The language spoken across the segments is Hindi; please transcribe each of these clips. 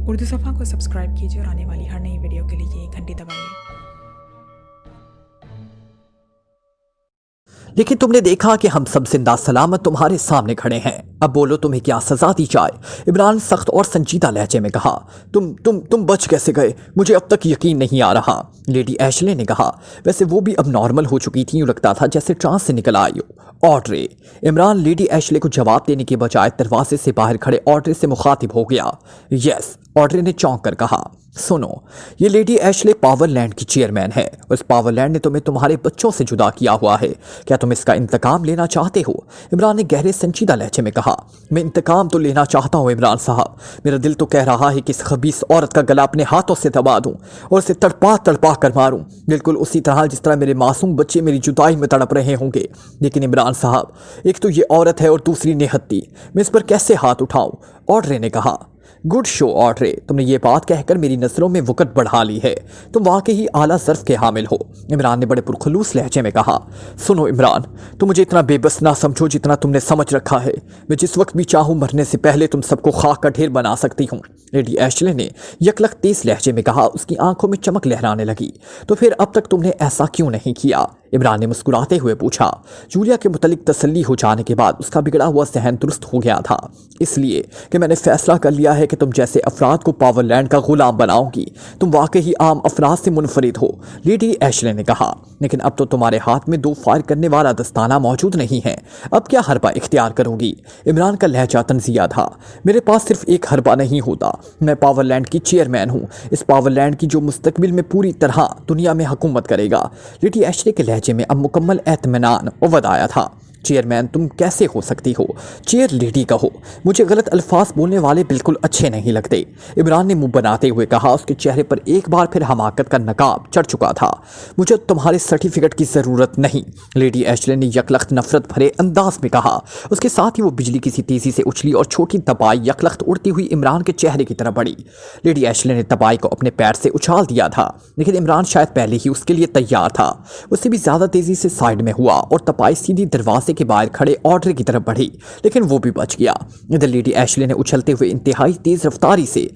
उर्दू सफ़ा को सब्सक्राइब कीजिए और आने वाली हर नई वीडियो के लिए घंटी दबाइए। लेकिन तुमने देखा कि हम सब जिंदा सलामत तुम्हारे सामने खड़े हैं। अब बोलो तुम्हें क्या सजा दी जाए। इमरान सख्त और संजीदा लहजे में कहा। तुम बच कैसे गए, मुझे अब तक यकीन नहीं आ रहा। लेडी एशले ने कहा। वैसे वो भी अब नॉर्मल हो चुकी थी, यूं लगता था जैसे ट्रांस से निकल आई हो। ऑड्रे। इमरान लेडी एशले को जवाब देने के बजाय दरवाजे से बाहर खड़े ऑड्रे से मुखातिब हो गया। यस, ऑड्रे ने चौंक कर कहा। सुनो, ये लेडी एशले पावरलैंड की चेयरमैन है। उस पावरलैंड ने तुम्हें तुम्हारे बच्चों से जुदा किया हुआ है। क्या तुम इसका इंतकाम लेना चाहते हो? इमरान ने गहरे संजीदा लहजे में कहा। मैं इंतकाम तो लेना चाहता हूँ इमरान साहब। मेरा दिल तो कह रहा है कि इस खबीस औरत का गला अपने हाथों से दबा दूं और उसे तड़पा तड़पा कर मारूं, बिल्कुल उसी तरह जिस तरह मेरे मासूम बच्चे मेरी जुदाई में तड़प रहे होंगे। लेकिन इमरान साहब, एक तो ये औरत है और दूसरी नेहत्ती, मैं इस पर कैसे हाथ उठाऊं? ऑड्रे ने कहा। गुड शो ऑड्रे, तुमने ये बात कहकर मेरी नजरों में वक़्त बढ़ा ली है। तुम वाकई ही आला ज़र्फ़ के हामिल हो। इमरान ने बड़े पुरखलूस लहजे में कहा। सुनो इमरान, तुम मुझे इतना बेबस ना समझो जितना तुमने समझ रखा है। मैं जिस वक्त भी चाहूँ मरने से पहले तुम सबको खाक का ढेर बना सकती हूँ। लेडी एशले ने यकलक तेज लहजे में कहा। उसकी आंखों में चमक लहराने लगी। तो फिर अब तक तुमने ऐसा क्यों नहीं किया? इमरान ने मुस्कुराते हुए पूछा। जूलिया के मुतलिक तसल्ली हो जाने के बाद उसका बिगड़ा हुआ जहन दुरुस्त हो गया था। इसलिए कि मैंने फैसला कर लिया है कि तुम जैसे अफराद को पावरलैंड का गुलाम बनाओगी। तुम वाकई ही आम अफराद से मुनफरिद हो, लेडी एशले ने कहा। लेकिन अब तो तुम्हारे हाथ में 2 फायर करने वाला दस्ताना मौजूद नहीं है। अब क्या हरबा इख्तियार करोगी? इमरान का लहजा तंजिया था। मेरे पास सिर्फ एक हरबा नहीं होता। मैं पावरलैंड की चेयरमैन हूँ, इस पावरलैंड की जो मुस्तकबिल में पूरी तरह दुनिया में हुकूमत करेगा। लेडी एशले के लहजे में अब मुकम्मल एतमानान उवद आया था। चेयरमैन तुम कैसे हो सकती हो? चेयर लेडी कहो। मुझे गलत अल्फाज बोलने वाले बिल्कुल अच्छे नहीं लगते, इमरान ने मुंह बनाते हुए कहा। उसके चेहरे पर एक बार फिर हमाकत का नकाब चढ़ चुका था। मुझे तुम्हारे सर्टिफिकेट की ज़रूरत नहीं, लेडी एशले ने यकलख्त नफरत भरे अंदाज में कहा। उसके साथ ही वो बिजली की सी तेजी से उछली और छोटी तबाई यकलख्त उड़ती हुई इमरान के चेहरे की तरफ बढ़ी। लेडी एशले ने तबाई को अपने पैर से उछाल दिया था, लेकिन इमरान शायद पहले ही उसके लिए तैयार था। उससे भी ज़्यादा तेजी से साइड में हुआ और तपाई सीधी दरवाजे के बाहर खड़े ऑड्रे की तरफ बढ़ी, लेकिन वो भी बच गया। इधर लेडी एशले ने उछलते हुए इंतहाई तेज रफ्तारी से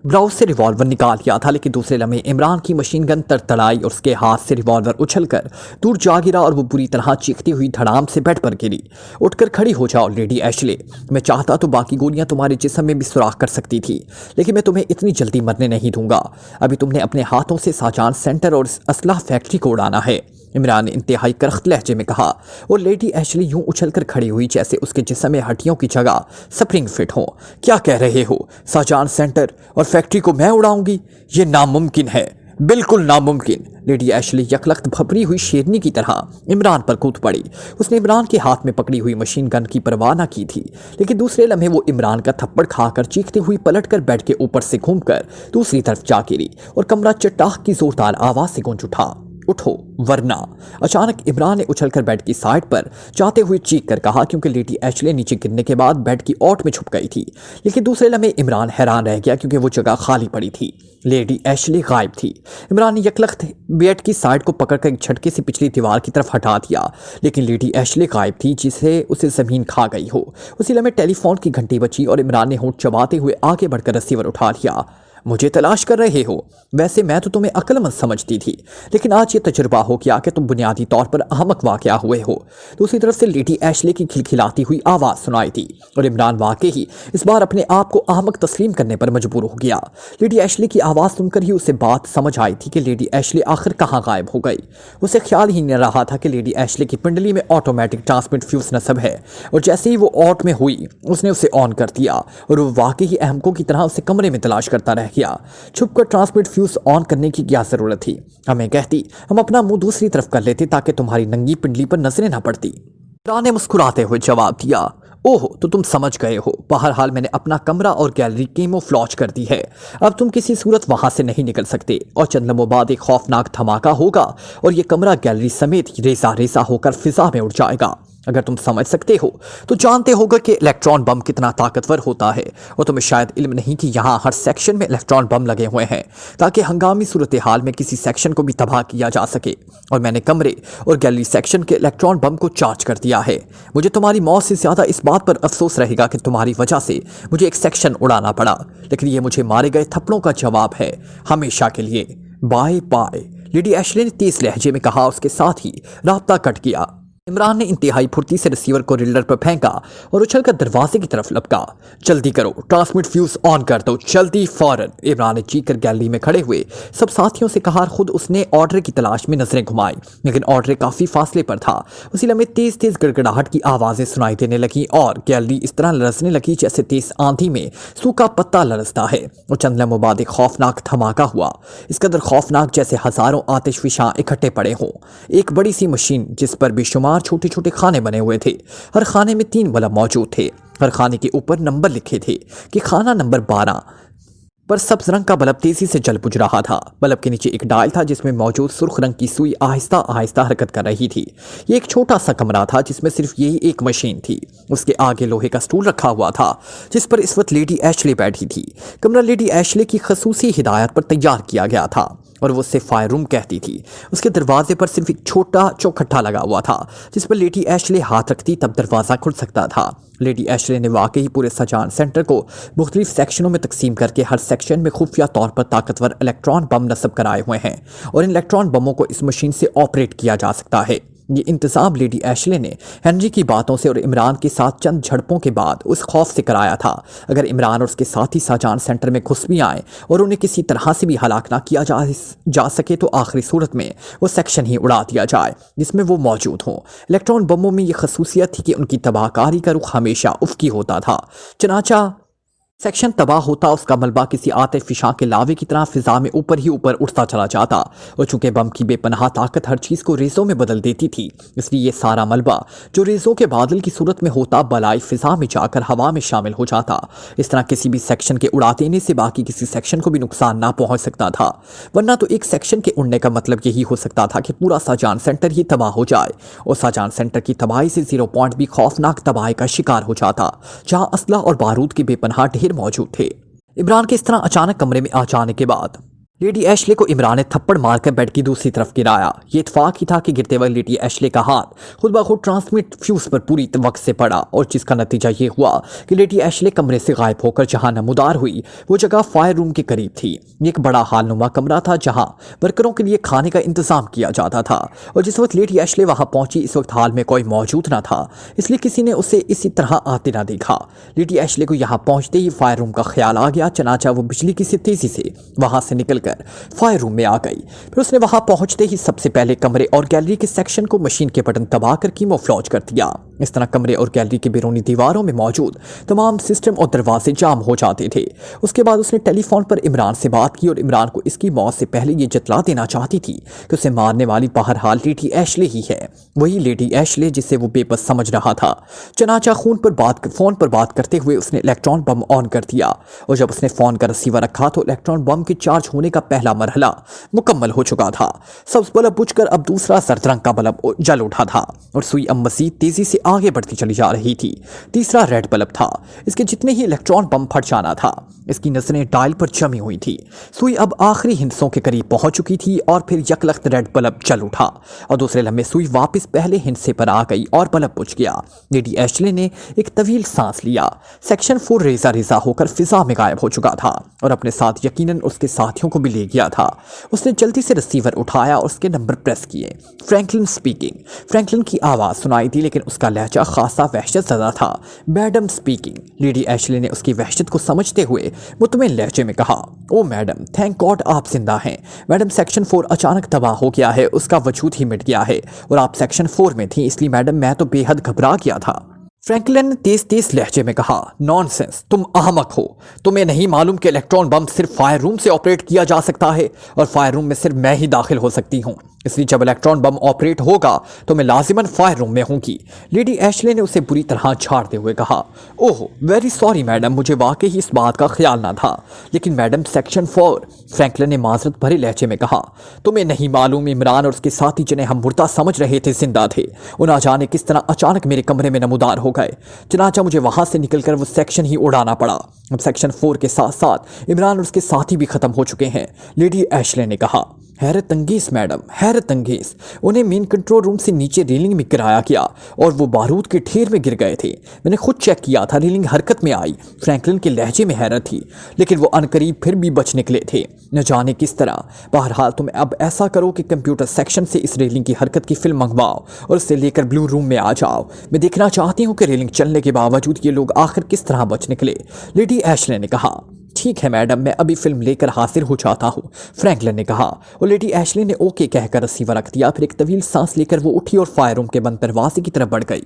ब्राउज से रिवॉल्वर निकाल लिया था, लेकिन दूसरे लम्हे इमरान की मशीन गन तड़तड़ाई और उसके हाथ से रिवॉल्वर उछलकर दूर जा गिरा और वो बुरी तरह चीखती हुई धड़ाम से बेड पर गिरी। उठकर खड़ी हो जाओ लेडी एशले। मैं चाहता तो बाकी गोलियां तुम्हारे जिस्म में भी सुराख कर सकती थी, लेकिन मैं तुम्हें इतनी जल्दी मरने नहीं दूंगा। अभी तुमने अपने हाथों से शाहजहां सेंटर और असलाह फैक्ट्री को उड़ाना है, इमरान ने इंतहाई करख्त लहजे में कहा। और लेडी एशले यूं उछलकर खड़ी हुई जैसे उसके जिस्म में हड्डियों की जगह स्प्रिंग फिट हो। क्या कह रहे हो? शाहजहां सेंटर और फैक्ट्री को मैं उड़ाऊंगी? ये नामुमकिन है, बिल्कुल नामुमकिन। लेडी एशले यकलख्त भपरी हुई शेरनी की तरह इमरान पर कूद पड़ी। उसने इमरान के हाथ में पकड़ी हुई मशीन गन की परवाह न की थी, लेकिन दूसरे लम्हे वो इमरान का थप्पड़ खाकर चीखती हुई पलटकर बेड के ऊपर से घूमकर दूसरी तरफ जा गिरी और कमरा चट्टाख की जोरदार आवाज से गूंज उठा। उठो वरना। अचानक इमरान ने उछलकर बेड की साइड पर जाते हुए चीख कर कहा, क्योंकि लेडी एशले नीचे गिरने के बाद बेड की ओट में छुप गई थी। लेकिन दूसरे लम्हे इमरान हैरान रह गया, क्योंकि वो जगह खाली पड़ी थी। लेडी एशले गायब थी। इमरान ने यकलख्त बेड की साइड को पकड़कर एक झटके से पिछली दीवार की तरफ हटा दिया, लेकिन लेडी एशले गायब थी, जिसे उसे जमीन खा गई हो। उसी लम्हे टेलीफोन की घंटी बची और इमरान ने होंठ चबाते हुए आगे बढ़कर रिसीवर उठा लिया। मुझे तलाश कर रहे हो? वैसे मैं तो तुम्हें अक्लमंद समझती थी, लेकिन आज ये तजुर्बा हो गया कि तुम बुनियादी तौर पर अहमक वाक़या हुए हो। दूसरी तरफ से लेडी एशले की खिलखिलाती हुई आवाज़ सुनाई थी और इमरान वाकई ही इस बार अपने आप को अहमक तस्लीम करने पर मजबूर हो गया। लेडी एशले की आवाज़ सुनकर ही उसे बात समझ आई थी कि लेडी एशले आखिर कहाँ गायब हो गई। उसे ख्याल ही नहीं रहा था कि लेडी एशले की पिंडली में ऑटोमेटिक ट्रांसमिट फ्यूज नस्ब है, और जैसे ही वो ऑट में हुई उसने उसे ऑन कर दिया और वो वाकई ही अहमकों की तरह उसे कमरे में तलाश करता रह गया। छुपकर ट्रांसमिट फ्यूज ऑन करने की क्या जरूरत थी? हमें कहती हम अपना मुंह दूसरी तरफ कर लेते ताकि तुम्हारी नंगी पिंडली पर नजरें ना पड़ती। इमरान ने मुस्कुराते हुए जवाब दिया। ओह, तो तुम समझ गए हो। बहरहाल मैंने अपना कमरा और गैलरी कैमोफ्लेज कर दी है। अब तुम किसी सूरत वहां से नहीं निकल सकते और चंद लम्हों बाद एक खौफनाक धमाका होगा और ये कमरा गैलरी समेत रेसा रेसा होकर फिजा में उड़ जाएगा। अगर तुम समझ सकते हो तो जानते होगा कि इलेक्ट्रॉन बम कितना ताकतवर होता है, और तुम्हें शायद इल्म नहीं कि यहाँ हर सेक्शन में इलेक्ट्रॉन बम लगे हुए हैं ताकि हंगामी सूरत हाल में किसी सेक्शन को भी तबाह किया जा सके। और मैंने कमरे और गैलरी सेक्शन के इलेक्ट्रॉन बम को चार्ज कर दिया है। मुझे तुम्हारी मौत से ज़्यादा इस बात पर अफसोस रहेगा कि तुम्हारी वजह से मुझे एक सेक्शन उड़ाना पड़ा, लेकिन ये मुझे मारे गए थप्पड़ों का जवाब है, हमेशा के लिए। बाय बाय, लेडी एशले ने तेज लहजे में कहा। उसके साथ ही राब्ता कट गया। इमरान ने इंतहाई फुर्ती से रिसीवर को रिल्डर पर फेंका और उछलकर दरवाजे की तरफ लपका। जल्दी करो, ट्रांसमिट फ्यूज ऑन कर दो, जल्दी फौरन, इमरान ने चीखकर गैलरी में खड़े हुए सब साथियों से कहा। खुद उसने ऑर्डर की तलाश में नजरें घुमाई, लेकिन ऑर्डर काफी फासले पर था। उसी लम्हे तेज तेज गड़गड़ाहट की आवाजें सुनाई देने लगी और गैलरी इस तरह लरसने लगी जैसे तेज आंधी में सूखा पत्ता लरसता है। और चंद लम्हों बाद एक खौफनाक धमाका हुआ, इस कदर खौफनाक जैसे हजारों आतिशफिशां इकट्ठे पड़े हों। एक बड़ी सी मशीन जिस पर बेशुमार छोटे छोटे खाने बने हुए थे। हर खाने में 3 बल्ब मौजूद थे। हर खाने के ऊपर नंबर लिखे थे कि खाना नंबर 12 पर सब्ज रंग का बल्ब तेजी से जल बुझ रहा था। बल्ब के नीचे एक डायल था जिसमें मौजूद सुर्ख रंग की सुई आहिस्ता आहिस्ता हरकत कर रही थी। ये एक छोटा सा कमरा था जिसमें सिर्फ यही एक मशीन थी। उसके आगे लोहे का स्टूल रखा हुआ था जिस पर इस वक्त लेडी एशले बैठी थी। कमरा लेडी एशले की खसूसी हिदायत पर तैयार किया गया था और वो उसे फायर रूम कहती थी। उसके दरवाजे पर सिर्फ एक छोटा चौखट्टा लगा हुआ था जिस पर लेडी एशले हाथ रखती तब दरवाज़ा खुल सकता था। लेडी एशले ने वाकई पूरे सजान सेंटर को मुख्तलिफ सेक्शनों में तकसीम करके हर सेक्शन में खुफिया तौर पर ताकतवर इलेक्ट्रॉन बम नस्ब कराए हुए हैं और इन इलेक्ट्रॉन बमों को इस मशीन से ऑपरेट किया जा सकता है। ये इंतजाम लेडी एशले ने हेनरी की बातों से और इमरान के साथ चंद झड़पों के बाद उस खौफ से कराया था अगर इमरान और उसके साथी शाहजहां सेंटर में घुस भी आए और उन्हें किसी तरह से भी हलाक ना किया जा सके तो आखिरी सूरत में वो सेक्शन ही उड़ा दिया जाए जिसमें वो मौजूद हों। इलेक्ट्रॉन बमों में ये खसूसियत थी कि उनकी तबाहकारी का रुख हमेशा उफ़की होता था। चनाचा सेक्शन तबाह होता, उसका मलबा किसी आतिशफिशां के लावे की तरह फिजा में ऊपर ही ऊपर उठता चला जाता। और चूंकि बम की बेपनाह ताकत हर चीज़ को रेज़ों में बदल देती थी, इसलिए ये सारा मलबा जो रेज़ों के बादल की सूरत में होता बलाई फिजा में जाकर हवा में शामिल हो जाता। इस तरह किसी भी सेक्शन के उड़ा देने से बाकी किसी सेक्शन को भी नुकसान ना पहुंच सकता था, वरना तो एक सेक्शन के उड़ने का मतलब यही हो सकता था कि पूरा शाहजहां सेंटर ही तबाह हो जाए। और शाहजहां सेंटर की तबाही से 0 पॉइंट भी खौफनाक तबाही का शिकार हो जाता जहां असला और बारूद के बेपनाह ढेर मौजूद थे। इमरान के इस तरह अचानक कमरे में आ जाने के बाद लेडी एशले को इमरान ने थप्पड़ मारकर बेड की दूसरी तरफ गिराया। ये इत्तेफाक ही था कि गिरते वक्त लेडी एशले का हाथ खुद ब खुद ट्रांसमिट फ्यूज पर पूरी वक्त से पड़ा और जिसका नतीजा ये हुआ कि लेडी एशले कमरे से गायब होकर जहां नमूदार हुई वो जगह फायर रूम के करीब थी। ये एक बड़ा हालनुमा कमरा था जहां वर्करों के लिए खाने का इंतजाम किया जाता था और जिस वक्त लेडी एशले वहां पहुंची इस वक्त हाल में कोई मौजूद ना था, इसलिए किसी ने उसे इसी तरह आते ना देखा। लेडी एशले को यहाँ पहुंचते ही फायर रूम का ख्याल आ गया। चनाचा वो बिजली की सी तेजी से वहां से निकलकर फायर रूम में आ गई। फिर उसने वहां पहुंचते ही सबसे पहले कमरे और गैलरी के सेक्शन को मशीन के बटन दबा कर कीमोफ्लॉज कर दिया। इस तरह कमरे और गैलरी के बैरूनी दीवारों में मौजूद तमाम सिस्टम और दरवाजे जाम हो जाते थे। उसके बाद उसने टेलीफोन पर इमरान से बात की और इमरान को इसकी मौत से पहले ये जतला देना चाहती थी कि उसे मारने वाली बहरहाल लेडी एशले ही है, वही लेडी एशले जिसे वो बेबस समझ रहा था। चनाचा फोन पर बात करते हुए उसने इलेक्ट्रॉन बम ऑन कर दिया और जब उसने फोन का रिसीवर रखा तो इलेक्ट्रॉन बम के चार्ज होने का पहला मरहला मुकम्मल हो चुका था। सब्ज बल्ब बुझकर अब दूसरा जर्द रंग का बल्ब जल उठा था और सुई अब मजीद तेजी से आगे बढ़ती चली जा रही थी। तीसरा रेड बल्ब था। इसके जितने ही इलेक्ट्रॉन बम फट जाना था, इसकी नजरें डायल पर जमी हुई थी। सुई अब आखिरी हिस्सों के करीब पहुंच चुकी थी और फिर यकलख्त रेड बल्ब जल उठा और दूसरे लम्हे सुई वापस पहले हिस्से पर आ गई और बल्ब बुझ गया। लेडी एशले ने एक तवील सांस लिया। सेक्शन 4 रेजा रेजा होकर फिजा में गायब हो चुका था और अपने साथ यकीनन उसके साथियों को भी ले गया था। उसने जल्दी से रिसीवर उठाया और उसके नंबर प्रेस किए। Franklin speaking. फ्रैंकलिन की आवाज़ सुनाई दी लेकिन उसका लहजा खासा वहशत ज़दा था। Madam speaking. लेडी एशले ने उसकी वहशत को समझते हुए मुतमिन लहजे में कहा, ओ मैडम, थैंक गॉड आप जिंदा हैं। मैडम सेक्शन 4 अचानक तबाह हो गया है, उसका वजूद ही मिट गया है और आप सेक्शन 4 में थी, इसलिए मैडम मैं तो बेहद घबरा गया था। फ्रैंकलिन ने तेज तेज लहजे में कहा, नॉनसेंस, तुम अहमक हो। तुम्हें नहीं मालूम कि इलेक्ट्रॉन बम सिर्फ फायर रूम से ऑपरेट किया जा सकता है और फायर रूम में सिर्फ मैं ही दाखिल हो सकती हूँ। इसलिए जब इलेक्ट्रॉन बम ऑपरेट होगा तो मैं लाजिमन फायर रूम में होंगी। लेडी एशले ने उसे बुरी तरह छाड़ते हुए कहा। ओह वेरी सॉरी मैडम, मुझे वाकई इस बात का ख्याल ना था। लेकिन मैडम सेक्शन 4, फ्रैंकलिन ने माजरत भरे लहजे में कहा। तुम्हें नहीं मालूम इमरान और उसके साथी जिन्हें हम मुर्दा समझ रहे थे जिंदा थे। वो ना जाने किस तरह अचानक मेरे कमरे में नमूदार हो गए। चनाचा मुझे वहां से निकलकर वो सेक्शन ही उड़ाना पड़ा। अब सेक्शन 4 के साथ साथ इमरान और उसके साथी भी खत्म हो चुके हैं, लेडी एशले ने कहा। हैरत अंगेज मैडम, हैरत अंगेज। उन्हें मेन कंट्रोल रूम से नीचे रेलिंग में गिराया गया और वो बारूद के ढेर में गिर गए थे। मैंने खुद चेक किया था, रेलिंग हरकत में आई। फ्रैंकलिन के लहजे में हैरत थी, लेकिन वो अनकरीब फिर भी बच निकले थे, न जाने किस तरह। बहरहाल तुम अब ऐसा करो कि कंप्यूटर सेक्शन से इस रेलिंग की हरकत की फिल्म मंगवाओ और उसे लेकर ब्लू रूम में आ जाओ। मैं देखना चाहती हूँ कि रेलिंग चलने के बावजूद ये लोग आखिर किस तरह बच निकले, लेडी एशले ने कहा। ठीक है मैडम, मैं अभी फिल्म लेकर हाजिर हो जाता हूँ, फ्रैंकलिन ने कहा और लेडी एशले ने ओके कहकर रिसीवर रख दिया। फिर एक तवील सांस लेकर वो उठी और फायर रूम के बंद दरवाजे की तरफ बढ़ गई।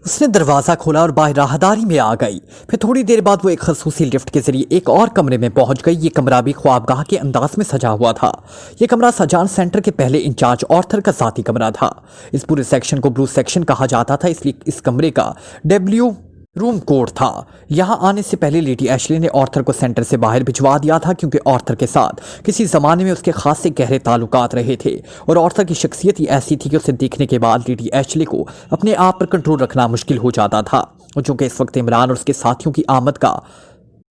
उसने दरवाज़ा खोला और बाहर राहदारी में आ गई। फिर थोड़ी देर बाद वो एक खसूसी लिफ्ट के जरिए एक और कमरे में पहुंच गई। ये कमरा भी ख्वाबगाह के अंदाज में सजा हुआ था। ये कमरा सजान सेंटर के पहले इंचार्ज ऑर्थर का साथी कमरा था। इस पूरे सेक्शन को ब्लू सेक्शन कहा जाता था, इसलिए इस कमरे का डब्ल्यू रूम कोड था। यहाँ आने से पहले लेडी एशले ने ऑर्थर को सेंटर से बाहर भिजवा दिया था, क्योंकि ऑर्थर के साथ किसी ज़माने में उसके खासे गहरे ताल्लुकात रहे थे और ऑर्थर की शख्सियत ही ऐसी थी कि उसे देखने के बाद लेडी एशले को अपने आप पर कंट्रोल रखना मुश्किल हो जाता था। और चूंकि इस वक्त इमरान और उसके साथियों की आमद का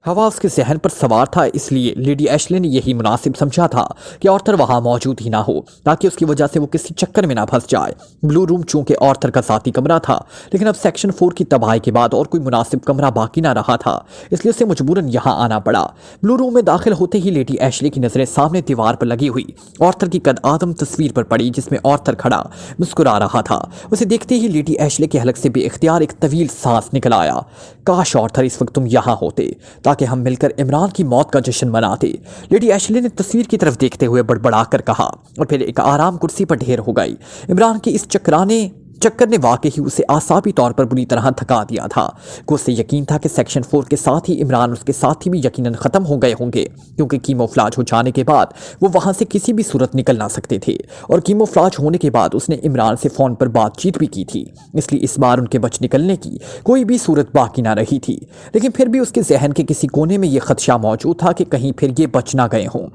हवा उसके जहन पर सवार था, इसलिए लेडी एशले ने यही मुनासिब समझा था कि ऑर्थर वहां मौजूद ही ना हो, ताकि उसकी वजह से वो किसी चक्कर में ना फंस जाए। ब्लू रूम चूंकि ऑर्थर का साथी कमरा था, लेकिन अब सेक्शन 4 की तबाही के बाद और कोई मुनासिब कमरा बाकी ना रहा था, इसलिए उसे मजबूरन यहाँ आना पड़ा। ब्लू रूम में दाखिल होते ही लेडी एशले की नजरें सामने दीवार पर लगी हुई ऑर्थर की कद आदम तस्वीर पर पड़ी, जिसमें ऑर्थर खड़ा मुस्कुरा रहा था। उसे देखते ही लेडी एशले के हलक से बेइख्तियार एक तवील सांस निकल आया। काश ऑर्थर इस वक्त तुम यहाँ होते, कि हम मिलकर इमरान की मौत का जश्न मनाते, लेडी एशले ने तस्वीर की तरफ देखते हुए बड़बड़ाकर कहा और फिर एक आराम कुर्सी पर ढेर हो गई। इमरान की इस चक्कर ने वाकई ही उसे आसाबी तौर पर बुरी तरह थका दिया था। को उसे यकीन था कि सेक्शन 4 के साथ ही इमरान उसके साथी भी यकीनन ख़त्म हो गए होंगे, क्योंकि कीमोफ्लाज हो जाने के बाद वो वहाँ से किसी भी सूरत निकल ना सकते थे। और कीमोफ्लाज होने के बाद उसने इमरान से फ़ोन पर बातचीत भी की थी, इसलिए इस बार उनके बच निकलने की कोई भी सूरत बाकी ना रही थी। लेकिन फिर भी उसके जहन के किसी कोने में ये खदशा मौजूद था कि कहीं फिर ये बच ना गए हों।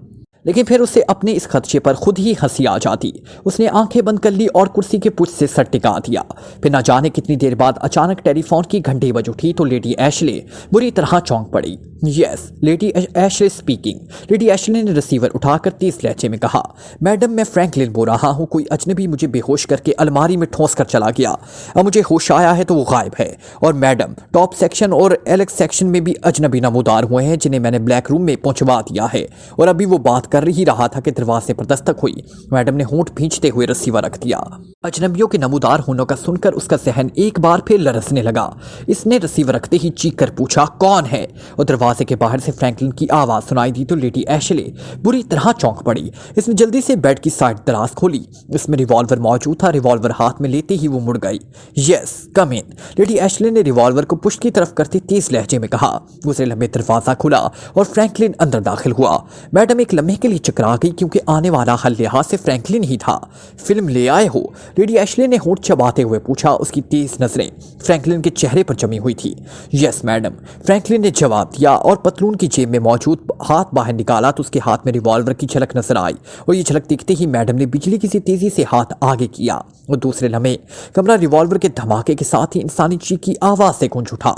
लेकिन फिर उसे अपने इस खदशे पर खुद ही हंसी आ जाती। उसने आंखें बंद कर ली और कुर्सी के पुछ से सर टिका दिया। फिर न जाने कितनी देर बाद अचानक टेलीफोन की घंटी बज उठी तो लेडी एशले बुरी तरह चौंक पड़ी। Yes, Lady Ashley speaking. Lady Ashley ने रिसीवर उठाकर तेज लहजे में कहा, मैडम मैं फ्रैंकलिन बोल रहा हूँ। कोई अजनबी मुझे बेहोश करके अलमारी में ठोंस कर चला गया। अब मुझे होश आया है तो वो गायब है। और मैडम टॉप सेक्शन और एलेक्स सेक्शन में भी अजनबी नमूदार हुए हैं, जिन्हें मैंने ब्लैक रूम में पहुंचवा दिया है। और अभी वो बात कर ही रहा था कि दरवाजे पर दस्तक हुई। मैडम ने होंठ भींचते हुए रिसीवर रख दिया। अजनबियों के नमूदार होने का सुनकर उसका जहन एक बार फिर लरसने लगा। इसने रिसीवर रखते ही चीख कर पूछा, कौन है? और दरवाजे के बाहर से फ्रैंकलिन की आवाज सुनाई दी तो लेडी एशले बुरी तरह चौंक पड़ी। इसने जल्दी से बेड की साइड दराज खोली। इसमें रिवॉल्वर मौजूद था। रिवॉल्वर हाथ में लेते ही वो मुड़ गई। यस, कम इन। लेडी एशले ने रिवॉल्वर को पुश्त की तरफ करते तेज लहजे में कहा। दूसरे लम्हे दरवाजा खुला और फ्रैंकलिन अंदर दाखिल हुआ। मैडम एक लम्हे के लिए चकरा गई, क्योंकि आने वाला हर लिहाज से फ्रैंकलिन ही था। फिल्म ले आए हो? लेडी एशले ने होंठ चबाते हुए पूछा। उसकी तेज नजरें फ्रैंकलिन के चेहरे पर जमी हुई थी। यस मैडम, फ्रैंकलिन ने जवाब दिया और पतलून की जेब में मौजूद हाथ बाहर निकाला तो उसके हाथ में रिवॉल्वर की झलक नजर आई। और ये झलक दिखते ही मैडम ने बिजली की सी तेजी से हाथ आगे किया और दूसरे लम्हे कमरा रिवॉल्वर के धमाके के साथ ही इंसानी चीख की आवाज से गूंज उठा।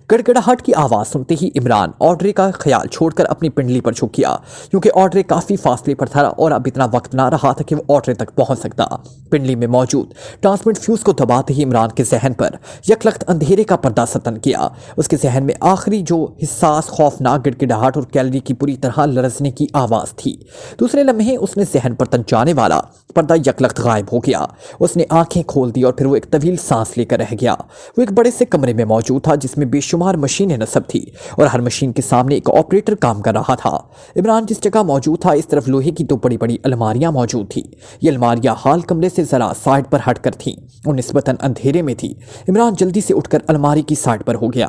गड़गड़ाहट की आवाज सुनते ही इमरान ऑड्रे का ख्याल छोड़कर अपनी पिंडली पर झुक गया, क्योंकि ऑड्रे काफी फासले पर था और अब इतना वक्त ना रहा था कि वो ऑड्रे तक पहुंच सकता। पिंडली में मौजूद ट्रांसमिट फ्यूज को दबाते ही इमरान के जहन पर यकलख्त अंधेरे का पर्दा सतन किया। उसके जहन में आखिरी जो हिस्सास खौफनाक गिड़गिड़ाहट और कैलरी की पूरी तरह लरजने की आवाज थी। दूसरे लम्हे उसने जहन पर तन जाने वाला पर्दा यकलख्त गायब हो गया। उसने आंखें खोल दी और फिर वो एक तवील सांस लेकर रह गया। वो एक बड़े से कमरे में मौजूद था, जिसमें बेशुमार मशीनें नस्ब थी और हर मशीन के सामने एक ऑपरेटर काम कर रहा था। इमरान जिस जगह मौजूद था, इस तरफ लोहे की दो बड़ी बड़ी अलमारियां मौजूद थी। ये अलमारियां हाल कमरे से जरा साइड पर हटकर थीं और निस्बतन अंधेरे में थी। इमरान जल्दी से उठकर अलमारी की साइड पर हो गया।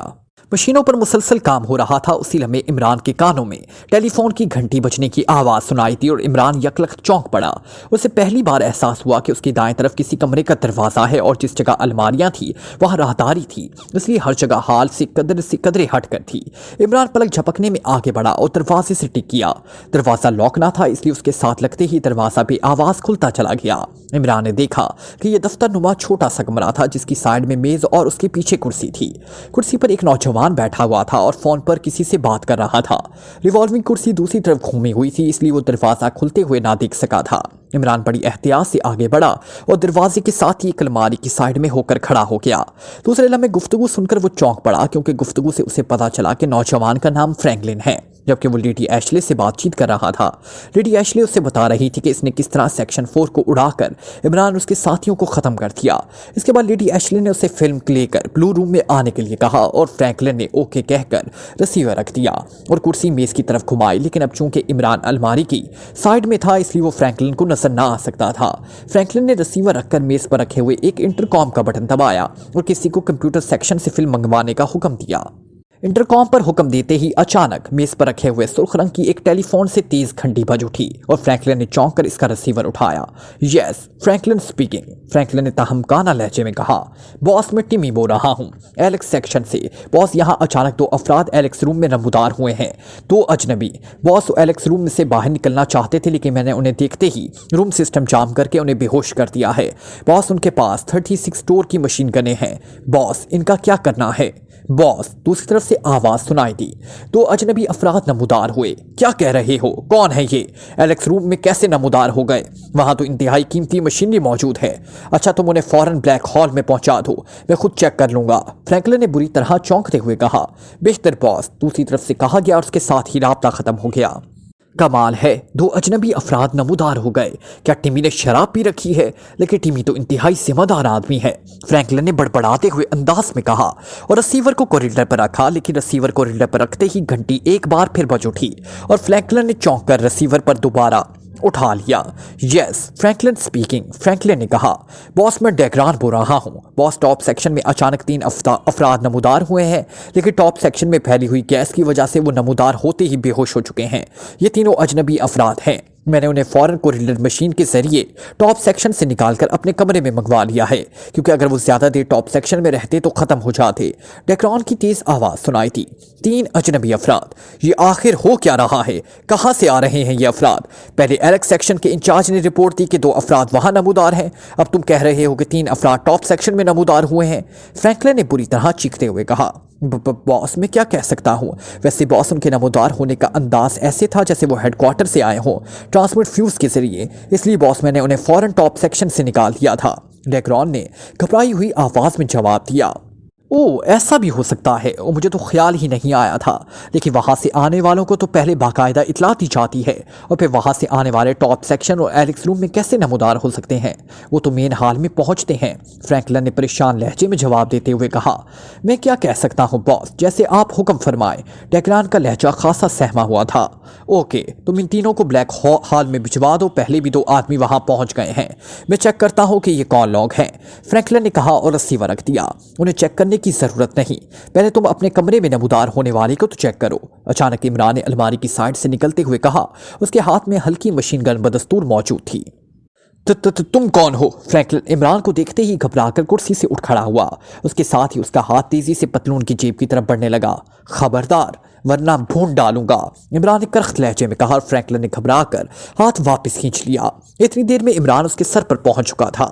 मशीनों पर मुसलसल काम हो रहा था। उसी लम्हे इमरान के कानों में टेलीफोन की घंटी बजने की आवाज़ सुनाई दी और इमरान यकलख चौंक पड़ा। उसे पहली बार एहसास हुआ कि उसकी दाएं तरफ किसी कमरे का दरवाज़ा है और जिस जगह अलमारियां थी वहां राहदारी थी, इसलिए हर जगह हाल से कदरे हट कर थी। इमरान पलक झपकने में आगे बढ़ा और दरवाजे से टिक किया। दरवाज़ा लॉक ना था, इसलिए उसके साथ लगते ही दरवाज़ा भी आवाज़ खुलता चला गया। इमरान ने देखा कि यह दफ्तर नुमा छोटा सा कमरा था जिसकी साइड में मेज़ और उसके पीछे कुर्सी थी। कुर्सी पर एक नौजवान बैठा हुआ था और फोन पर किसी से बात कर रहा था। रिवॉल्विंग कुर्सी दूसरी तरफ घूमी हुई थी, इसलिए वो दरवाज़ा खुलते हुए ना देख सका था। इमरान बड़ी एहतियात से आगे बढ़ा और दरवाजे के साथ ही एक अलमारी की साइड में होकर खड़ा हो गया। दूसरे लम्हे गुफ्तगू सुनकर वो चौंक पड़ा, क्योंकि गुफ्तगू से उसे पता चला कि नौजवान का नाम फ्रैंकलिन है, जबकि वो लेडी एशले से बातचीत कर रहा था। लेडी एशले उससे बता रही थी कि इसने किस तरह सेक्शन 4 को उड़ाकर इमरान उसके साथियों को ख़त्म कर दिया। इसके बाद लेडी एशले ने उसे फिल्म लेकर ब्लू रूम में आने के लिए कहा और फ्रैंकलिन ने ओके कहकर रिसीवर रख दिया और कुर्सी मेज़ की तरफ घुमाई। लेकिन अब चूंकि इमरान अलमारी की साइड में था, इसलिए वो फ्रैंकलिन को नजर ना आ सकता था। फ्रैंकलिन ने रिसीवर रखकर मेज़ पर रखे हुए एक इंटरकॉम का बटन दबाया और किसी को कंप्यूटर सेक्शन से फिल्म मंगवाने का हुक्म दिया। इंटरकॉम पर हुक्म देते ही अचानक मेज पर रखे हुए सुर्ख रंग की एक टेलीफोन से तेज घंटी बज उठी और फ्रैंकलिन ने चौंक कर इसका रिसीवर उठाया। Yes, Franklin speaking. फ्रैंकलिन ने तहमकाना लहजे में कहा, बॉस मैं टिमी बोल रहा हूँ, एलेक्स सेक्शन से। बॉस यहाँ अचानक 2 अफराद एलेक्स रूम में नमूदार हुए हैं, 2 अजनबी। बॉस एलेक्स रूम से बाहर निकलना चाहते थे, लेकिन मैंने उन्हें देखते ही रूम सिस्टम जाम करके उन्हें बेहोश कर दिया है। बॉस उनके पास 36 टोर की मशीन गने हैं। बॉस इनका क्या करना है? बॉस दूसरी तरफ से आवाज सुनाई दी। 2 अजनबी अफराद नमूदार हुए। क्या कह रहे हो? कौन है ये? एलेक्स रूम में कैसे नमूदार हो गए? वहां तो इंतहाई कीमती मशीनरी मौजूद है। अच्छा, तुम उन्हें फौरन ब्लैक हॉल में पहुंचा दो, मैं खुद चेक कर लूंगा। फ्रैंकलिन ने बुरी तरह चौंकते हुए कहा। बेहतर बॉस, दूसरी तरफ से कहा गया और उसके साथ ही राब्ता खत्म हो गया। कमाल है, 2 अजनबी अफराद नमूदार हो गए। क्या टिमी ने शराब पी रखी है? लेकिन टिमी तो इंतहाई जिम्मेदार आदमी है, फ्रैंकलिन ने बड़बड़ाते हुए अंदाज में कहा और रिसीवर को कॉरिडोर पर रखा। लेकिन रिसीवर कॉरिडोर पर रखते ही घंटी एक बार फिर बज उठी और फ्रैंकलिन ने चौंक कर रिसीवर पर दोबारा उठा लिया। Yes, Franklin speaking. फ्रैंकलिन ने कहा, बॉस मैं डेग्रान बोल रहा हूँ। बॉस टॉप सेक्शन में अचानक 3 अफराद नमूदार हुए हैं, लेकिन टॉप सेक्शन में फैली हुई गैस की वजह से वो नमूदार होते ही बेहोश हो चुके हैं। ये तीनों अजनबी अफराद हैं। मैंने उन्हें फौरन कॉरिडोर मशीन के जरिए टॉप सेक्शन से निकालकर अपने कमरे में मंगवा लिया है, क्योंकि अगर वो ज्यादा देर टॉप सेक्शन में रहते तो खत्म हो जाते। डेक्रान की तेज आवाज सुनाई थी। 3 अजनबी अफराद, ये आखिर हो क्या रहा है? कहां से आ रहे हैं ये अफराद? पहले एलेक्स सेक्शन के इंचार्ज ने रिपोर्ट दी कि 2 अफराद वहां नमूदार हैं, अब तुम कह रहे हो कि 3 अफराद टॉप सेक्शन में नमूदार हुए हैं। फ्रैंकलिन ने बुरी तरह चीखते हुए कहा। बॉस मैं क्या कह सकता हूँ? वैसे बॉस उनके नमूदार होने का अंदाज ऐसे था जैसे वो हेडक्वार्टर से आए हों ट्रांसमिट फ्यूज के जरिए, इसलिए बॉस मैंने उन्हें फौरन टॉप सेक्शन से निकाल दिया था। डेक्रान ने घबराई हुई आवाज में जवाब दिया। ओह, ऐसा भी हो सकता है, और मुझे तो ख्याल ही नहीं आया था। लेकिन वहाँ से आने वालों को तो पहले बाकायदा इतला दी जाती है, और फिर वहाँ से आने वाले टॉप सेक्शन और एलेक्स रूम में कैसे नमूदार हो सकते हैं? वो तो मेन हाल में पहुँचते हैं। फ्रैंकलिन ने परेशान लहजे में जवाब देते हुए कहा। मैं क्या कह सकता हूँ बॉस, जैसे आप हुक्म फरमाए। डेक्रान का लहजा खासा सहमा हुआ था। ओके, तुम इन तीनों को ब्लैक हॉल में भिजवा दो, पहले भी 2 आदमी वहाँ पहुँच गए हैं। मैं चेक करता हूँ कि ये कौन लोग हैं, फ्रैंकलिन ने कहा और रिसीवर रख दिया। उन्हें चेक करने की जरूरत नहीं, पहले तुम अपने कमरे में नमूदार होने वाले को तो चेक करो। अचानक इमरान ने अलमारी की साइड से निकलते हुए कहा। उसके हाथ में हल्की मशीन गन बदस्तूर मौजूद थी। तुम कौन हो? फ्रैंकलिन इमरान को देखते ही घबराकर कुर्सी से उठ खड़ा हुआ। उसके साथ ही उसका हाथ तेजी से पतलून की जेब की तरफ बढ़ने लगा। खबरदार, वरना भून डालूंगा, इमरान ने करख्त लहजे में कहा। फ्रैंकलिन ने घबराकर हाथ वापस खींच लिया। इतनी देर में इमरान उसके सर पर पहुंच चुका था।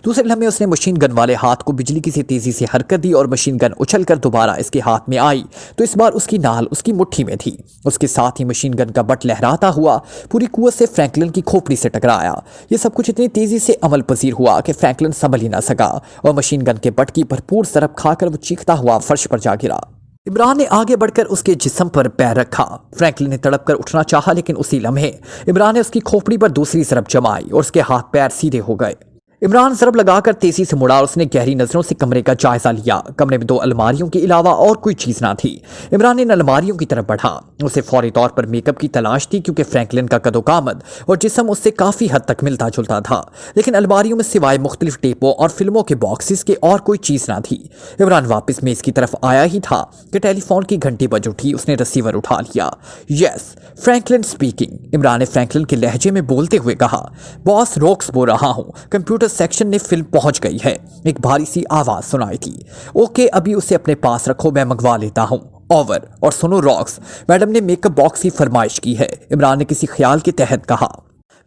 दूसरे लम्हे उसने मशीन गन वाले हाथ को बिजली की सी तेजी से हरकत दी और मशीन गन उछलकर दोबारा इसके हाथ में आई तो इस बार उसकी नाल उसकी मुट्ठी में थी। उसके साथ ही मशीन गन का बट लहराता हुआ पूरी कुव्वत से फ्रैंकलिन की खोपड़ी से टकराया। यह सब कुछ इतनी तेजी से अमल पजीर हुआ कि फ्रैंकलिन संभल ही ना सका और मशीन गन के बट की भरपूर सरब खाकर वो चीखता हुआ फर्श पर जा गिरा। इमरान ने आगे बढ़कर उसके जिस्म पर पैर रखा। फ्रैंकलिन ने तड़प कर उठना चाहा, लेकिन उसी लम्हे इमरान ने उसकी खोपड़ी पर दूसरी सरब जमाई और उसके हाथ पैर सीधे हो गए। इमरान ज़रब लगाकर तेजी से मुड़ा और उसने गहरी नजरों से कमरे का जायजा लिया। कमरे में 2 अलमारियों के अलावा और कोई चीज ना थी। इमरान इन अलमारियों की तरफ बढ़ा। उसे फौरी तौर पर मेकअप की तलाश थी क्योंकि फ्रैंकलिन का कदोकामद और जिस्म उससे काफी हद तक मिलता जुलता था, लेकिन अलमारियों में सिवाय मुख्तलिफ टेपों और फिल्मों के बॉक्सेस के और कोई चीज ना थी। इमरान वापस मेज की तरफ आया ही था कि टेलीफोन की घंटी बज उठी। उसने रिसीवर उठा लिया। Yes, Franklin speaking. इमरान ने फ्रैंकलिन के लहजे में बोलते हुए कहा, बॉस रोक्स बोल रहा हूं, कंप्यूटर सेक्शन ने फिल्म पहुंच गई है। एक भारी सी आवाज सुनाई थी। ओके, अभी उसे अपने पास रखो, मैं मंगवा लेता हूं। ओवर। और सुनो रॉक्स, मैडम ने मेकअप बॉक्स की फरमाइश की है। इमरान ने किसी ख्याल के तहत कहा।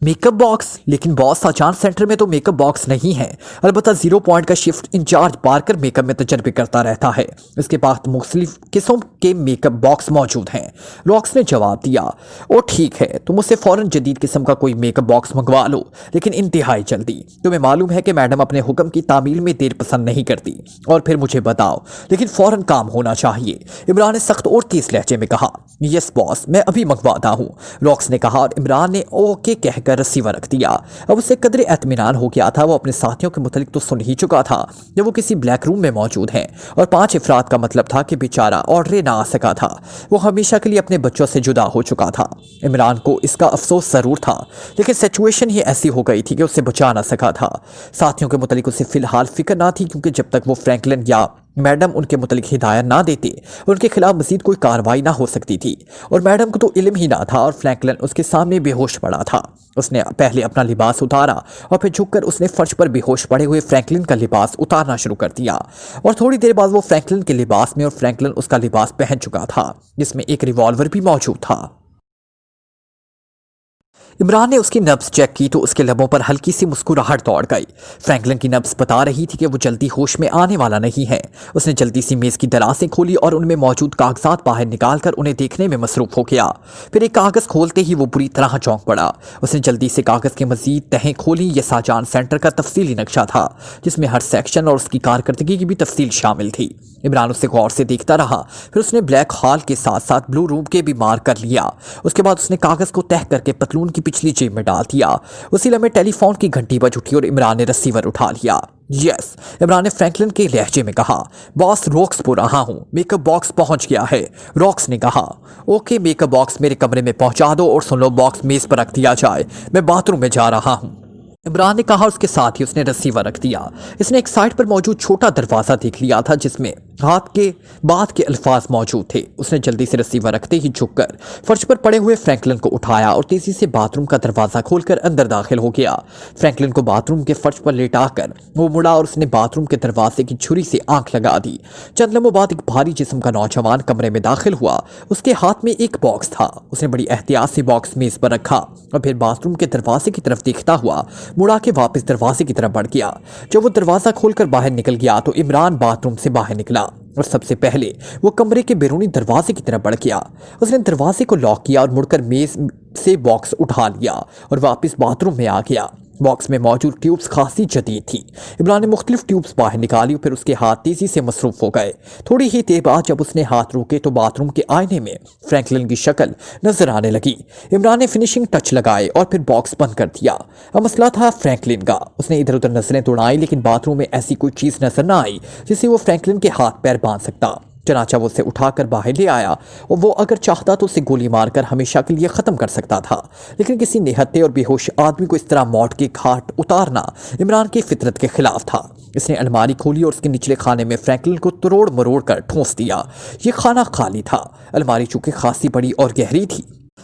Makeup box? लेकिन बॉस, आचान सेंटर में तो मेकअप बॉक्स नहीं है। अलबत्ता 0 पॉइंट का शिफ्ट इंचार्ज पार्कर मेकअप में तजर्बे करता रहता है। इसके पास मुख्तलिफ किस्म के मेकअप बॉक्स मौजूद हैं। रॉक्स ने जवाब दिया। ओ ठीक है, तुम उससे फौरन जदीद किस्म का कोई मेकअप बॉक्स मंगवा लो, लेकिन इंतहाई जल्दी। तुम्हें मालूम है कि मैडम अपने हुक्म की तामील में देर पसंद नहीं करती। और फिर मुझे बताओ, लेकिन फौरन काम होना चाहिए। इमरान ने सख्त और तेज लहजे में कहा। यस बॉस, मैं अभी मंगवाता हूँ, रॉक्स ने कहा और इमरान ने ओके कहकर रिसीवर रख दिया। अब उसे कदरे एतमीनान हो गया था। वो अपने साथियों के मुतालिक तो सुन ही चुका था जब वो किसी ब्लैक रूम में मौजूद हैं, और 5 अफराद का मतलब था कि बेचारा ऑर्डर ना आ सका था। वो हमेशा के लिए अपने बच्चों से जुदा हो चुका था। इमरान को इसका अफसोस जरूर था, लेकिन सिचुएशन ही ऐसी हो गई थी कि उसे बचा ना सका था। साथियों के मुतालिक उसे फिलहाल फिक्र ना थी, क्योंकि जब तक वो फ्रैंकलिन या मैडम उनके मुतालिक हिदायत ना देते, उनके खिलाफ मजीद कोई कार्रवाई ना हो सकती थी। और मैडम को तो इल्म ही ना था और फ्रैंकलिन उसके सामने बेहोश पड़ा था। उसने पहले अपना लिबास उतारा और फिर झुककर उसने फर्श पर बेहोश पड़े हुए फ्रैंकलिन का लिबास उतारना शुरू कर दिया। और थोड़ी देर बाद वो फ्रैंकलिन के लिबास में और फ्रैंकलिन उसका लिबास पहन चुका था, जिसमें एक रिवॉल्वर भी मौजूद था। इमरान ने उसकी नब्ज चेक की तो उसके लबों पर हल्की सी मुस्कुराहट दौड़ गई। फ्रैंकलिन की नब्ज बता रही थी कि वो जल्दी होश में आने वाला नहीं है। उसने जल्दी सी मेज की दराजें खोली और उनमें मौजूद कागजात बाहर निकालकर उन्हें देखने में मसरूफ हो गया। फिर एक कागज खोलते ही वो बुरी तरह चौंक पड़ा। उसने जल्दी से कागज के मजीद तहें खोली। यह साजान सेंटर का तफसीली नक्शा था, जिसमें हर सेक्शन और उसकी कारकर्दगी की भी तफसील शामिल थी। इमरान उसे गौर से देखता रहा। फिर उसने ब्लैक हॉल के साथ साथ ब्लू रूम के भी मार्क कर लिया। उसके बाद उसने कागज को तह करके पतलून की पिछली जेब में डाल दिया। उसी लम्हे टेलीफोन की घंटी बज उठी और इमरान ने रिसीवर उठा लिया। यस, इमरान ने फ्रैंकलिन के लहजे में कहा। बॉस, रॉक्स बोल रहा हूं, मेकअप बॉक्स पहुंच गया है। रॉक्स ने कहा। ओके, मेकअप बॉक्स मेरे कमरे में पहुंचा दो और सुन लो, बॉक्स मेज पर रख दिया जाए, मैं बाथरूम में जा रहा हूं, इमरान ने कहा। उसके साथ ही उसने रिसीवर रख दिया। इसने एक साइड पर मौजूद छोटा दरवाजा देख लिया था, जिसमें हाथ के बाद के अल्फाज मौजूद थे। उसने जल्दी से रिसीवर रखते ही झुककर फर्श पर पड़े हुए फ्रैंकलिन को उठाया और तेजी से बाथरूम का दरवाजा खोलकर अंदर दाखिल हो गया। फ्रैंकलिन को बाथरूम के फर्श पर लेटाकर वो मुड़ा और उसने बाथरूम के दरवाजे की छुरी से आंख लगा दी। चंद लम्हों बाद एक भारी जिस्म का नौजवान कमरे में दाखिल हुआ। उसके हाथ में एक बॉक्स था। उसने बड़ी एहतियात से बॉक्स मेज पर रखा और फिर बाथरूम के दरवाजे की तरफ देखता हुआ मुड़ा के वापस दरवाजे की तरफ बढ़ गया। जब वो दरवाजा खोलकर बाहर निकल गया तो इमरान बाथरूम से बाहर निकला और सबसे पहले वो कमरे के बैरूनी दरवाजे की तरफ बढ़ गया। उसने दरवाजे को लॉक किया और मुड़कर मेज से बॉक्स उठा लिया और वापस बाथरूम में आ गया। बॉक्स में मौजूद ट्यूब्स खासी जदीद थी। इमरान ने मुख्तलिफ ट्यूब्स बाहर निकाली, फिर उसके हाथ तेजी से मसरूफ हो गए। थोड़ी ही देर बाद जब उसने हाथ रोके तो बाथरूम के आईने में फ्रैंकलिन की शक्ल नजर आने लगी। इमरान ने फिनिशिंग टच लगाए और फिर बॉक्स बंद कर दिया। अब मसला था फ्रैंकलिन का। उसने इधर उधर नजरें दौड़ाई, लेकिन बाथरूम में ऐसी कोई चीज नजर न आई जिससे वो फ्रैंकलिन के हाथ पैर बांध सकता। चनाचा वो उसे उठाकर बाहर ले आया और वो अगर चाहता तो उसे गोली मारकर हमेशा के लिए खत्म कर सकता था, लेकिन किसी निहत्ते और बेहोश आदमी को इस तरह मौत के घाट उतारना इमरान की फितरत के खिलाफ था। इसने अलमारी खोली और उसके निचले खाने में फ्रैंकलिन को तोड़ मरोड़ कर ठूंस दिया। ये खाना खाली था। अलमारी चूंकि खासी बड़ी और गहरी थी,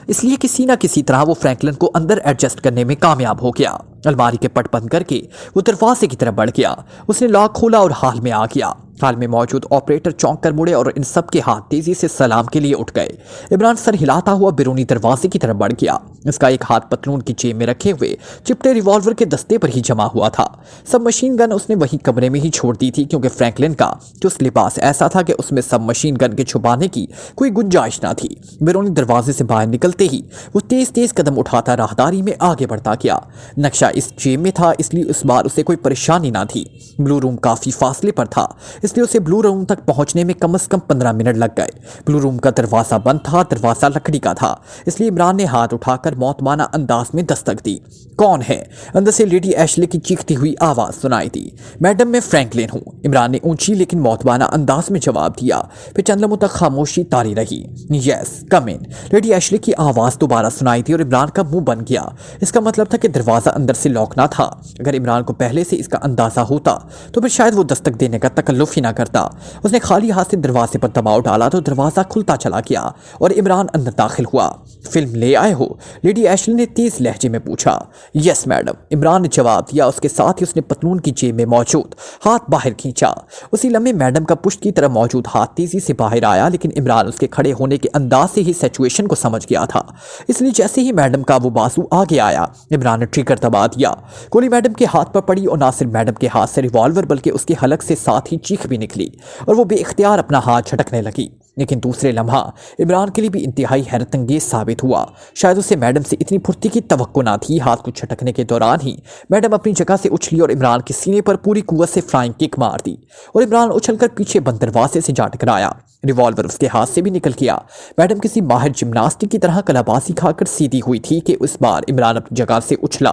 इसलिए किसी न किसी तरह वो फ्रैंकलिन को अंदर एडजस्ट करने में कामयाब हो गया। अलमारी के पट बंद करके वो दरवाजे की तरफ बढ़ गया। उसने लॉक खोला और हाल में आ गया। हाल में मौजूद ऑपरेटर चौंक कर मुड़े और इन सब के हाथ तेजी से सलाम के लिए उठ गए। इमरान सर हिलाता हुआ बैरूनी दरवाजे की तरफ बढ़ गया। इसका एक हाथ पतलून की जेब में रखे हुए चिपटे रिवॉल्वर के दस्ते पर ही जमा हुआ था। सब मशीन गन उसने वही कमरे में ही छोड़ दी थी, क्योंकि फ्रैंकलिन का चुस्त लिबास ऐसा था कि उसमें सब मशीन गन के छुपाने की कोई गुंजाइश ना थी। बैरूनी दरवाजे से बाहर निकलते ही वो तेज तेज कदम उठाता राहदारी में आगे बढ़ता गया। नक्शा इस जेब में था, इसलिए इस बार उसे कोई परेशानी ना थी। ब्लू रूम काफी फासले पर था, इसलिए उसे ब्लू रूम तक पहुंचने में कम से कम 15 मिनट लग गए। ब्लू रूम का दरवाज़ा बंद था, दरवाज़ा लकड़ी का था, इसलिए इमरान ने हाथ उठाकर मौतमाना अंदाज में दस्तक दी। कौन है? अंदर से लेडी एशले की चीखती हुई आवाज़ सुनाई दी। मैडम, मैं फ्रैंकलिन हूँ। इमरान ने ऊंची लेकिन मौतमाना अंदाज में जवाब दिया। फिर चंद लम्हों तक खामोशी तारी रही। यस, कम इन। लेडी एशले की आवाज़ दोबारा सुनाई दी और इमरान का मुंह बन गया। इसका मतलब था कि दरवाज़ा अंदर से लॉक ना था। अगर इमरान को पहले से इसका अंदाज़ा होता तो फिर शायद वो दस्तक देने का तकल्लुफ़ ही ना करता। उसने खाली हाथ से दरवाजे पर दबाव डाला तो दरवाज़ा खुलता चला गया और इमरान अंदर दाखिल हुआ। फिल्म ले आए हो? लेडी एशले ने तेज़ लहजे में पूछा। यस मैडम, इमरान ने जवाब दिया। उसके साथ ही उसने पतलून की जेब में मौजूद हाथ बाहर खींचा। उसी लम्हे मैडम का पुश्त की तरह मौजूद हाथ तेज़ी से बाहर आया, लेकिन इमरान उसके खड़े होने के अंदाज से ही सिचुएशन को समझ गया था। इसलिए जैसे ही मैडम का वो बाजू आगे आया, इमरान ने ट्रिगर दबा दिया। गोली मैडम के हाथ पर पड़ी और ना सिर्फ मैडम के हाथ से रिवॉल्वर बल्कि उसके हलक से साथ ही चीख भी निकली और वो बेइख्तियार अपना हाथ झटकने लगी। लेकिन दूसरे लम्हा इमरान के लिए भी इंतहाई हैरतअंगेज साबित हुआ। शायद उसे मैडम से इतनी फुर्ती की तवक्को ना थी। हाथ को झटकने के दौरान ही मैडम अपनी जगह से उछली और इमरान के सीने पर पूरी कुव्वत से फ्लाइंग किक मार दी और इमरान उछलकर पीछे बंद दरवाजे से जा टकराया। रिवॉल्वर उसके हाथ से भी निकल गया। मैडम किसी माहिर जिम्नास्टिक की तरह कलाबाजी खाकर सीधी हुई थी कि उस बार इमरान अपनी जगह से उछला।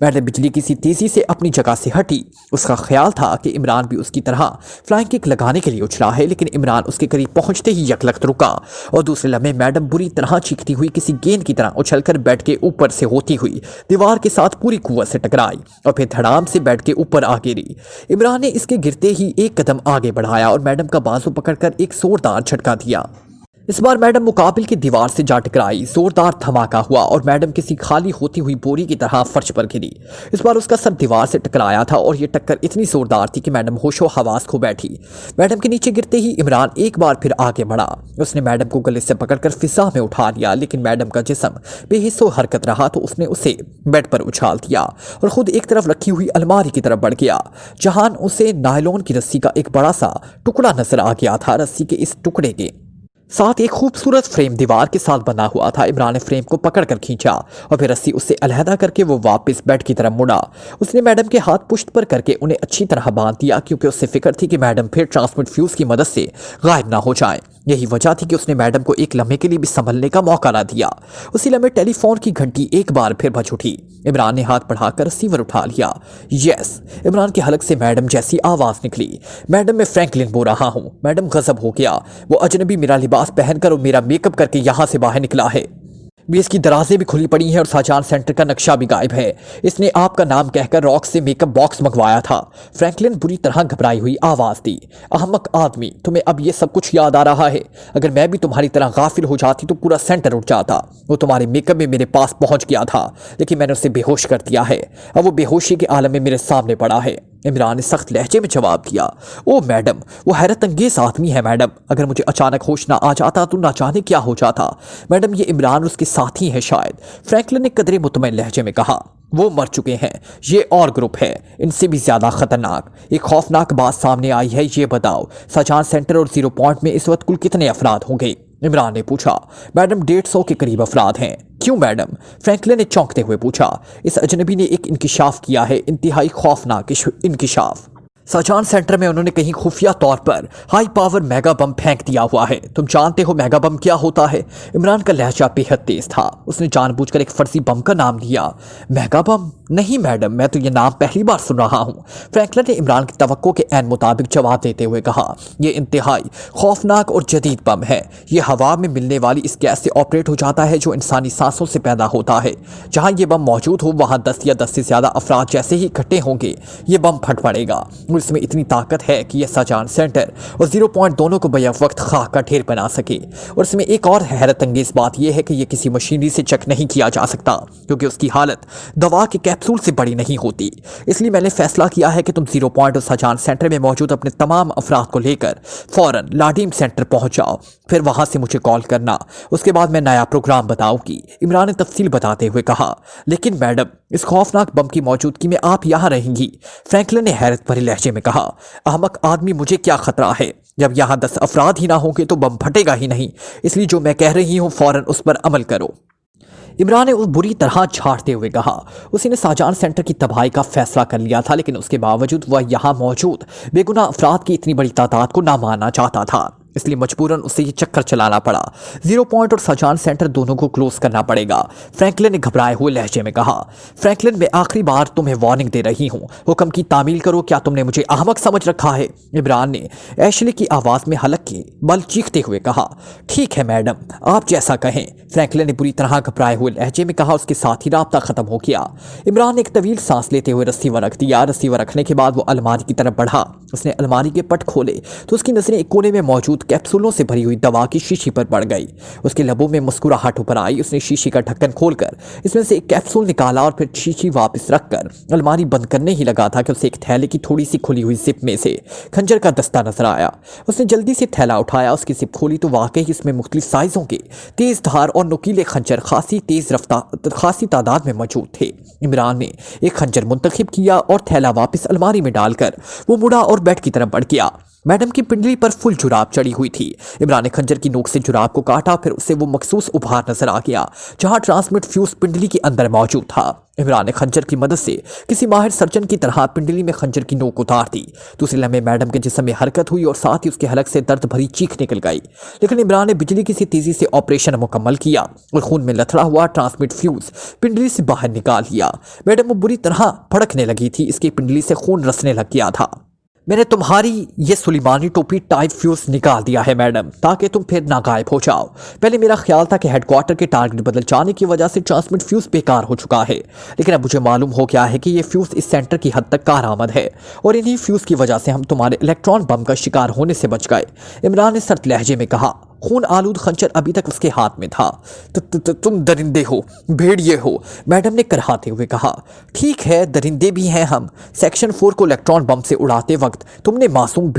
मैडम बिजली की सी तेजी से अपनी जगह से हटी। उसका ख्याल था कि इमरान भी उसकी तरह फ्लाइंग किक लगाने के लिए उछला है, लेकिन इमरान उसके करीब पहुंचते ही यकलख्त रुका और दूसरे लम्हे मैडम बुरी तरह चीखती हुई किसी गेंद की तरह उछलकर बेड के ऊपर से होती हुई दीवार के साथ पूरी कुव्वत से टकराई और फिर धड़ाम से बेड के ऊपर आ गिरी। इमरान ने इसके गिरते ही एक कदम आगे बढ़ाया और मैडम का बाजू पकड़कर एक जोरदार झटका दिया। इस बार मैडम मुकाबिल की दीवार से जा टकराई। जोरदार धमाका हुआ और मैडम किसी खाली होती हुई बोरी की तरह फर्श पर गिरी। इस बार उसका सर दीवार से टकराया था और ये टक्कर इतनी जोरदार थी कि मैडम होशो हवास खो बैठी। मैडम के नीचे गिरते ही इमरान एक बार फिर आगे बढ़ा। उसने मैडम को गले से पकड़कर फिजा में उठा लिया, लेकिन मैडम का जिस्म बेहिस्सो हरकत रहा तो उसने उसे बेड पर उछाल दिया और खुद एक तरफ रखी हुई अलमारी की तरफ बढ़ गया, जहां उसे नायलॉन की रस्सी का एक बड़ा सा टुकड़ा नजर आ गया था। रस्सी के इस टुकड़े के साथ एक खूबसूरत फ्रेम दीवार के साथ बना हुआ था। इमरान ने फ्रेम को पकड़कर खींचा और फिर रस्सी उससे अलहदा करके वो वापस बेड की तरफ मुड़ा। उसने मैडम के हाथ पुश्त पर करके उन्हें अच्छी तरह बांध दिया, क्योंकि उससे फिक्र थी कि मैडम फिर ट्रांसमिट फ्यूज की मदद से गायब ना हो जाए। यही वजह थी कि उसने मैडम को एक लम्हे के लिए भी संभलने का मौका ना दिया। उसी लम्हे टेलीफोन की घंटी एक बार फिर बज उठी। इमरान ने हाथ बढ़ाकर रिसीवर उठा लिया। यस, इमरान के हलक से मैडम जैसी आवाज निकली। मैडम, मैं फ्रैंकलिन बोल रहा हूँ। मैडम गजब हो गया। वो अजनबी मेरा लिबास पहनकर और मेरा मेकअप करके यहाँ से बाहर निकला है। भी इसकी दराजें भी खुली पड़ी हैं और शाहजहां सेंटर का नक्शा भी गायब है। इसने आपका नाम कहकर रॉक से मेकअप बॉक्स मंगवाया था। फ्रैंकलिन बुरी तरह घबराई हुई आवाज़ दी। अहमक आदमी, तुम्हें अब ये सब कुछ याद आ रहा है? अगर मैं भी तुम्हारी तरह गाफिल हो जाती तो पूरा सेंटर उठ जाता। वो तुम्हारे मेकअप में मेरे पास पहुंच गया था, लेकिन मैंने उसे बेहोश कर दिया है। अब वो बेहोशी के आलम में मेरे सामने पड़ा है। इमरान ने सख्त लहजे में जवाब दिया। ओ मैडम, वो हैरत अंगेज आदमी है मैडम। अगर मुझे अचानक होश ना आ जाता तो ना जाने क्या हो जाता। मैडम, ये इमरान उसके साथी है शायद, फ्रैंकलिन ने कदरे मुतमईन लहजे में कहा। वो मर चुके हैं। ये और ग्रुप है, इनसे भी ज्यादा खतरनाक। एक खौफनाक बात सामने आई है। ये बताओ, शाहजहां सेंटर और 0 पॉइंट में इस वक्त कुल कितने अफराद होंगे? इमरान ने पूछा। मैडम, 150 के करीब अफराद हैं। क्यों मैडम? फ्रैंकलिन ने चौंकते हुए पूछा। इस अजनबी ने एक इंकिशाफ किया है, इंतहाई खौफनाक इंकिशाफ। शाहजहां सेंटर में उन्होंने कहीं खुफिया तौर पर हाई पावर मेगा बम फेंक दिया हुआ है। तुम जानते हो मेगा बम क्या होता है? इमरान का लहजा बेहद तेज था। उसने जानबूझकर एक फर्जी बम का नाम लिया। मेगा बम? नहीं मैडम, मैं तो ये नाम पहली बार सुन रहा हूँ। फ्रैंकलिन ने इमरान की तवक्को के ऐन मुताबिक जवाब देते हुए कहा। यह इंतहाई खौफनाक और जदीद बम है। यह हवा में मिलने वाली इस गैस से ऑपरेट हो जाता है जो इंसानी सांसों से पैदा होता है। जहाँ ये बम मौजूद हो वहाँ 10 या 10 से ज़्यादा अफराद जैसे ही इकट्ठे होंगे ये बम फट पड़ेगा। इसमें इतनी ताकत है कि यह शाहजहां सेंटर और 0 पॉइंट दोनों को बैक वक्त खाक का ढेर बना सके। और इसमें एक और हैरत अंगेज बात यह है कि यह किसी मशीनरी से चेक नहीं किया जा सकता, क्योंकि उसकी हालत दवा के कैप्सूल से बड़ी नहीं होती। इसलिए मैंने फैसला किया है कि तुम 0 पॉइंट और शाहजहां सेंटर में मौजूद अपने तमाम अफराद को लेकर फौरन लाडीम सेंटर पहुंच जाओ। फिर वहां से मुझे कॉल करना। उसके बाद मैं नया प्रोग्राम बताऊंगी। इमरान ने तफसील बताते हुए कहा। लेकिन मैडम, इस खौफनाक बम की मौजूदगी में आप यहाँ रहेंगी? फ्रैंकलिन ने हैरत भरे लहजे में कहा। अहमक आदमी, मुझे क्या खतरा है? जब यहाँ 10 अफराद ही ना होंगे तो बम फटेगा ही नहीं। इसलिए जो मैं कह रही हूँ फौरन उस पर अमल करो। इमरान ने उस बुरी तरह झाड़ते हुए कहा। उसी ने शाहजहां सेंटर की तबाही का फैसला कर लिया था, लेकिन उसके बावजूद वह यहाँ मौजूद बेगुनाह अफराद की इतनी बड़ी तादाद को ना मानना चाहता था, इसलिए मजबूरन उसे ये चक्कर चलाना पड़ा। 0 पॉइंट और शाहजहां सेंटर दोनों को क्लोज करना पड़ेगा, फ्रैंकलिन ने घबराए हुए लहजे में कहा। फ्रैंकलिन, मैं आखिरी बार तुम्हें वार्निंग दे रही हूँ, हुक्म की तामील करो। क्या तुमने मुझे अहमक समझ रखा है? इमरान ने एशली की आवाज में हलक के बल चीखते हुए कहा। ठीक है मैडम, आप जैसा कहें, फ्रैंकलिन ने बुरी तरह घबराए हुए लहजे में कहा। उसके साथ ही राब्ता खत्म हो गया। इमरान ने एक तवील सांस लेते हुए रसीवर रख दिया। रसीवर रखने के बाद वो अलमारी की तरफ बढ़ा। उसने अलमारी के पट खोले तो उसकी नजरें एक कोने में मौजूद कैप्सूलों से भरी हुई दवा की शीशी पर पड़ गई। उसके लबों में मुस्कुराहट ऊपर आई। उसने शीशी का ढक्कन खोलकर इसमें से एक कैप्सूल निकाला और फिर शीशी वापस रखकर अलमारी बंद करने ही लगा था कि उसे एक थैले की थोड़ी सी खुली हुई जिप में से खंजर का दस्ता नजर आया। उसने जल्दी से थैला उठाया। उसकी जिप खोली तो वाकई इसमें मुख्तलिफ साइजों के तेज धार और नुकीले खंजर खासी तादाद में मौजूद थे। इमरान ने एक खंजर मुंतखब किया और थैला वापस अलमारी में डालकर वो मुड़ा और बेड की तरफ बढ़ गया। मैडम की पिंडली पर फुल जुराब चढ़ी हुई थी। इमरान ने खंजर की नोक से जुराब को काटा, फिर उसे वो मखसूस उभार नजर आ गया जहां ट्रांसमिट फ्यूज पिंडली के अंदर मौजूद था। इमरान ने खंजर की मदद से किसी माहिर सर्जन की तरह पिंडली में खंजर की नोक उतार दी। दूसरे लम्हे मैडम के जिस्म में हरकत हुई और साथ ही उसके हलक से दर्द भरी चीख निकल गई, लेकिन इमरान ने बिजली की सी तेजी से ऑपरेशन मुकम्मल किया और खून में लथड़ा हुआ ट्रांसमिट फ्यूज पिंडली से बाहर निकाल लिया। मैडम वो बुरी तरह भड़कने लगी थी। इसकी पिंडली से खून रसने लग गया था। मैंने तुम्हारी ये सुलेमानी टोपी टाइप फ्यूज निकाल दिया है मैडम, ताकि तुम फिर ना गायब हो जाओ। पहले मेरा ख्याल था कि हेडक्वार्टर के टारगेट बदल जाने की वजह से ट्रांसमिट फ्यूज बेकार हो चुका है, लेकिन अब मुझे मालूम हो गया है कि ये फ्यूज इस सेंटर की हद तक कारआमद है और इन्हीं फ्यूज की वजह से हम तुम्हारे इलेक्ट्रॉन बम का शिकार होने से बच गए। इमरान ने सर्द लहजे में कहा। खून आलूद खंजर अभी तक उसके हाथ में था। तुम दरिंदे हो, भेड़िए हो, मैडम ने करहाते हुए कहा। ठीक है, दरिंदे भी हैं हम। सेक्शन 4 को इलेक्ट्रॉन बम से उड़ाते वक्त तुमने मासूम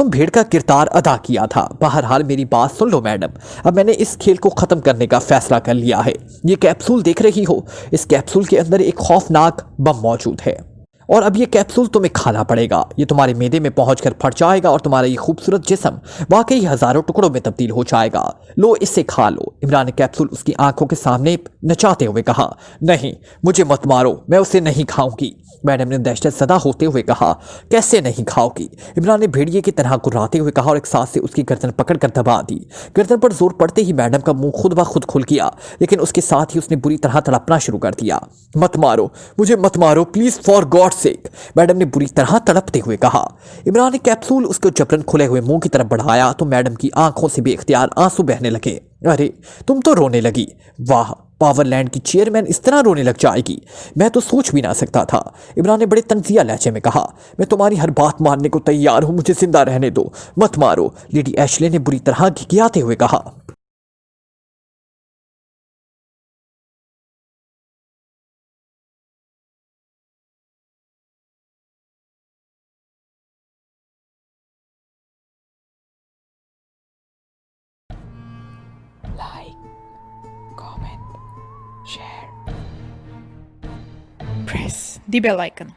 भेड़ का किरदार अदा किया था। बहरहाल मेरी बात सुन लो मैडम, अब मैंने इस खेल को ख़त्म करने का फैसला कर लिया है। ये कैप्सूल देख रही हो, इस कैप्सूल के अंदर एक खौफनाक बम मौजूद है और अब ये कैप्सूल तुम्हें खाना पड़ेगा। ये तुम्हारे मैदे में पहुंचकर फट जाएगा और तुम्हारा ये खूबसूरत जिस्म वाकई हजारों टुकड़ों में तब्दील हो जाएगा। लो, इसे खा लो। इमरान ने कैप्सूल उसकी आंखों के सामने नचाते हुए कहा। नहीं, मुझे मत मारो, मैं उसे नहीं खाऊंगी। मैडम ने दहशत सदा होते हुए कहा। कैसे नहीं खाओगी? इमरान ने भेड़िए की तरह गुर्राते हुए कहा और एक सांस से उसकी गर्दन पकड़कर दबा दी। गर्दन पर जोर पड़ते ही मैडम का मुंह खुद ब खुद खुल गया, लेकिन उसके साथ ही उसने बुरी तरह तड़पना शुरू कर दिया। मत मारो, मुझे मत मारो please, for God sake, madam ने बुरी तरह तड़पते हुए कहा। इमरान ने कैप्सूल उसके जबरन खुले हुए मुंह की तरफ बढ़ाया तो मैडम की आंखों से बेख्तियार आंसू बहने लगे। अरे, तुम तो रोने लगी। वाह, पावरलैंड की चेयरमैन इस तरह रोने लग जाएगी, मैं तो सोच भी ना सकता था। इमरान ने बड़े तंजिया लहजे में कहा। मैं तुम्हारी हर बात मानने को तैयार हूं, मुझे जिंदा रहने दो, मत मारो, लेडी एशले ने बुरी तरह घिघियाते हुए कहा। Like, comment, share, press the bell icon